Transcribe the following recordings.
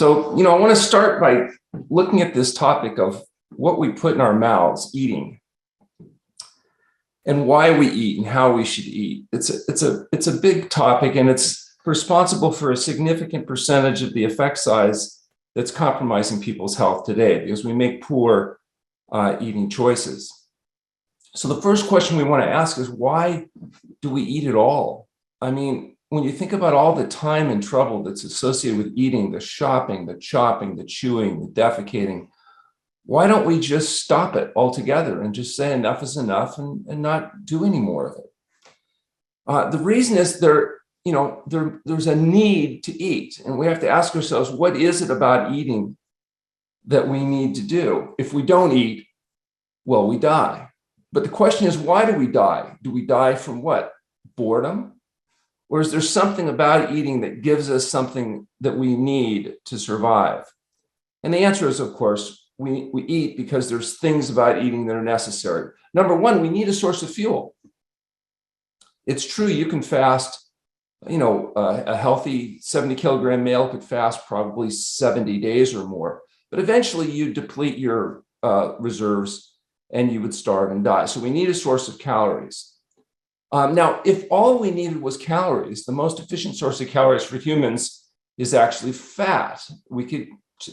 So, I want to start by looking at this topic of what we put in our mouths, eating, and why we eat and how we should eat. It's a big topic, and it's responsible for a significant percentage of the effect size that's compromising people's health today because we make poor eating choices. So the first question we want to ask is, why do we eat at all? I mean, when you think about all the time and trouble that's associated with eating, the shopping, the chopping, the chewing, the defecating, why don't we just stop it altogether and just say enough is enough and not do any more of it? The reason is there's a need to eat, and we have to ask ourselves, what is it about eating that we need to do? If we don't eat, well, we die. But the question is, why do we die? Do we die from what? Boredom? Or is there something about eating that gives us something that we need to survive? And the answer is, of course, we eat because there's things about eating that are necessary. Number one, we need a source of fuel. It's true, you can fast, a healthy 70-kilogram male could fast probably 70 days or more, but eventually you deplete your reserves and you would starve and die. So we need a source of calories. Now, if all we needed was calories, the most efficient source of calories for humans is actually fat. We could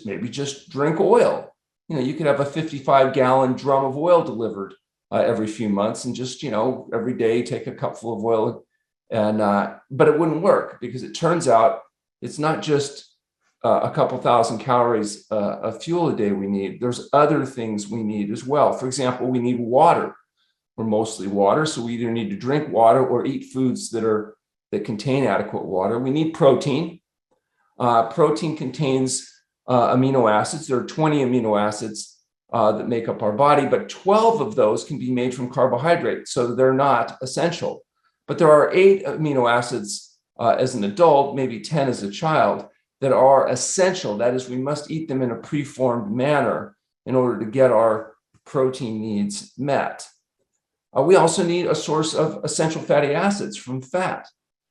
maybe just drink oil. You could have a 55-gallon drum of oil delivered every few months and just, every day take a cupful of oil. But it wouldn't work because it turns out it's not just a couple thousand calories of fuel a day we need. There's other things we need as well. For example, we need water. We're mostly water, so we either need to drink water or eat foods that contain adequate water. We need protein. Protein contains amino acids. There are 20 amino acids that make up our body, but 12 of those can be made from carbohydrates, so they're not essential. But there are 8 amino acids as an adult, maybe 10 as a child, that are essential. That is, we must eat them in a preformed manner in order to get our protein needs met. We also need a source of essential fatty acids from fat,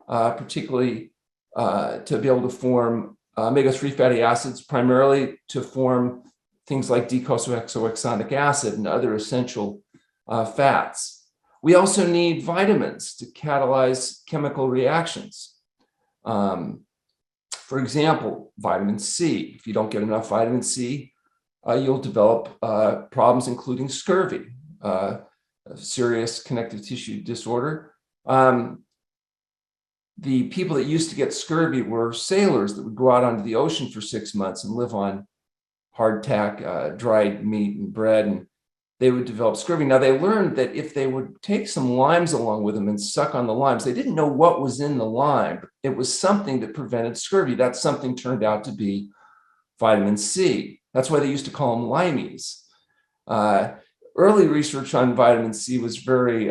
particularly to be able to form omega-3 fatty acids, primarily to form things like docosahexaoxalic acid and other essential fats. We also need vitamins to catalyze chemical reactions. For example, vitamin C. If you don't get enough vitamin C, you'll develop problems including scurvy, a serious connective tissue disorder. The people that used to get scurvy were sailors that would go out onto the ocean for 6 months and live on hardtack, dried meat and bread, and they would develop scurvy. Now, they learned that if they would take some limes along with them and suck on the limes, they didn't know what was in the lime, but it was something that prevented scurvy. That something turned out to be vitamin C. That's why they used to call them limeys. Early research on vitamin C was very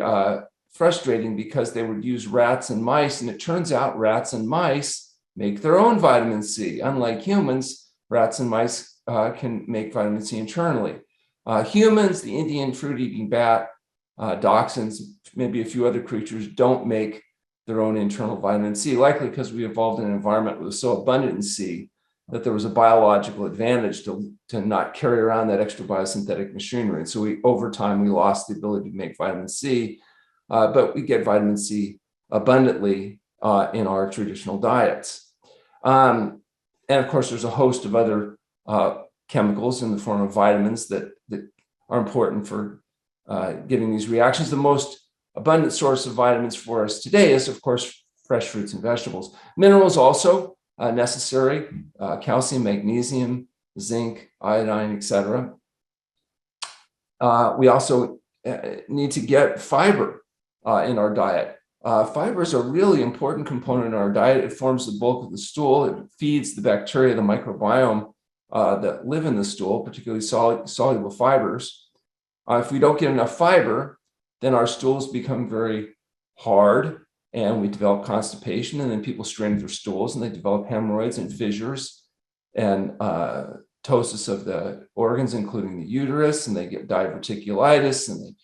frustrating because they would use rats and mice, and it turns out rats and mice make their own vitamin C. Unlike humans, rats and mice can make vitamin C internally. Humans, the Indian fruit-eating bat, dachshunds, maybe a few other creatures don't make their own internal vitamin C, likely because we evolved in an environment that was so abundant in C that there was a biological advantage to not carry around that extra biosynthetic machinery. And so over time, we lost the ability to make vitamin C, but we get vitamin C abundantly in our traditional diets. And of course, there's a host of other chemicals in the form of vitamins that are important for getting these reactions. The most abundant source of vitamins for us today is, of course, fresh fruits and vegetables. Minerals also necessary, calcium, magnesium, zinc, iodine, etc. We also need to get fiber in our diet. Fiber is a really important component in our diet. It forms the bulk of the stool. It feeds the bacteria, the microbiome that live in the stool, particularly soluble fibers. If we don't get enough fiber, then our stools become very hard and we develop constipation, and then people strain their stools and they develop hemorrhoids and fissures and ptosis of the organs, including the uterus, and they get diverticulitis and they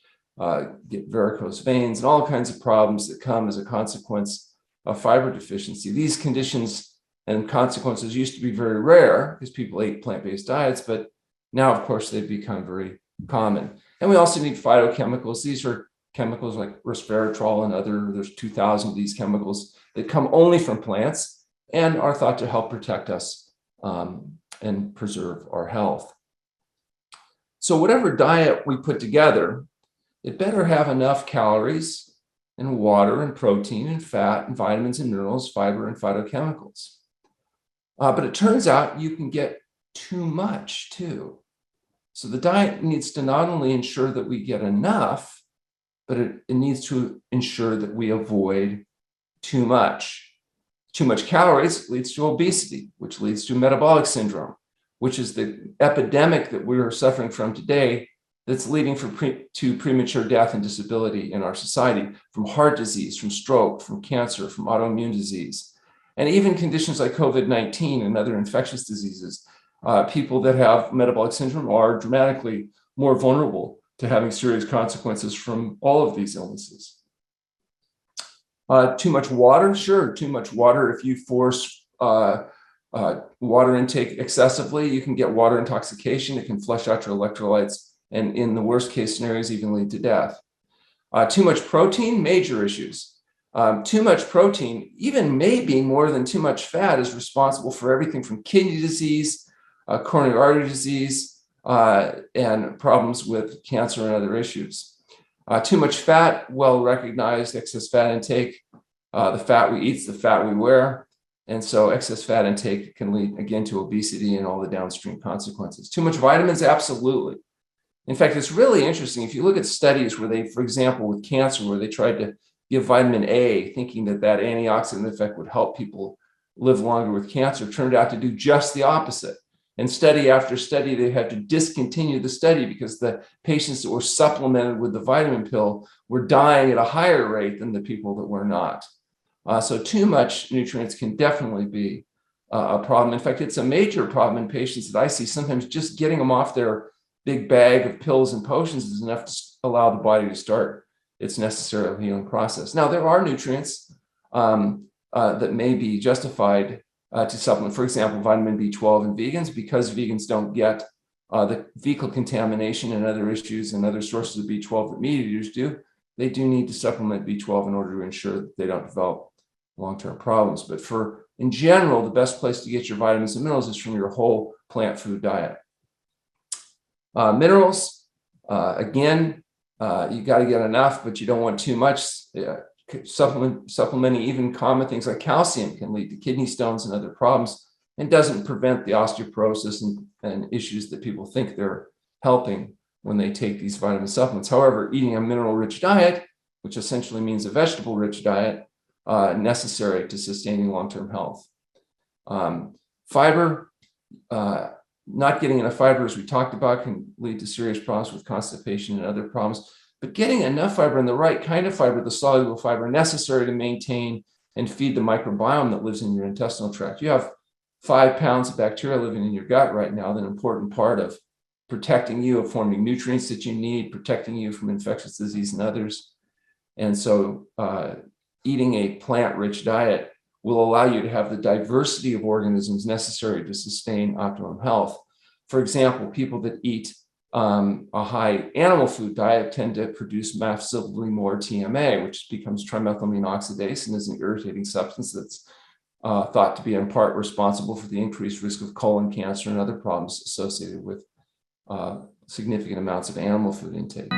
get varicose veins and all kinds of problems that come as a consequence of fiber deficiency. These conditions And consequences used to be very rare because people ate plant-based diets, but now, of course, they've become very common. And we also need phytochemicals. These are chemicals like resveratrol and there's 2,000 of these chemicals that come only from plants and are thought to help protect us and preserve our health. So whatever diet we put together, it better have enough calories and water and protein and fat and vitamins and minerals, fiber and phytochemicals. But it turns out you can get too much too. So the diet needs to not only ensure that we get enough, but it needs to ensure that we avoid too much. Too much calories leads to obesity, which leads to metabolic syndrome, which is the epidemic that we are suffering from today that's leading to premature death and disability in our society, from heart disease, from stroke, from cancer, from autoimmune disease, and even conditions like COVID-19 and other infectious diseases. People that have metabolic syndrome are dramatically more vulnerable to having serious consequences from all of these illnesses. Too much water, sure, too much water. If you force water intake excessively, you can get water intoxication. It can flush out your electrolytes, and in the worst case scenarios, even lead to death. Too much protein, major issues. Too much protein, even maybe more than too much fat, is responsible for everything from kidney disease, coronary artery disease, and problems with cancer and other issues. Too much fat, well recognized, excess fat intake. The fat we eat is the fat we wear. And so excess fat intake can lead, again, to obesity and all the downstream consequences. Too much vitamins, absolutely. In fact, it's really interesting. If you look at studies where they, for example, with cancer, where they tried to give vitamin A, thinking that that antioxidant effect would help people live longer with cancer, turned out to do just the opposite. And study after study, they had to discontinue the study because the patients that were supplemented with the vitamin pill were dying at a higher rate than the people that were not. So too much nutrients can definitely be a problem. In fact, it's a major problem in patients that I see. Sometimes just getting them off their big bag of pills and potions is enough to allow the body to start its necessary healing process. Now, there are nutrients that may be justified to supplement, for example, vitamin B12 in vegans, because vegans don't get the fecal contamination and other issues and other sources of B12 that meat eaters do. They do need to supplement B12 in order to ensure that they don't develop long-term problems. But in general, the best place to get your vitamins and minerals is from your whole plant food diet. Minerals, again, you got to get enough, but you don't want too much. Supplementing even common things like calcium can lead to kidney stones and other problems, and doesn't prevent the osteoporosis and issues that people think they're helping when they take these vitamin supplements. However, eating a mineral-rich diet, which essentially means a vegetable-rich diet, necessary to sustaining long-term health. Fiber, not getting enough fiber, as we talked about, can lead to serious problems with constipation and other problems. But getting enough fiber and the right kind of fiber, the soluble fiber necessary to maintain and feed the microbiome that lives in your intestinal tract. You have 5 pounds of bacteria living in your gut right now, an important part of protecting you, of forming nutrients that you need, protecting you from infectious disease and others. And so eating a plant-rich diet will allow you to have the diversity of organisms necessary to sustain optimum health. For example, people that eat a high animal food diet tend to produce massively more TMA, which becomes trimethylamine oxidase and is an irritating substance that's thought to be in part responsible for the increased risk of colon cancer and other problems associated with significant amounts of animal food intake.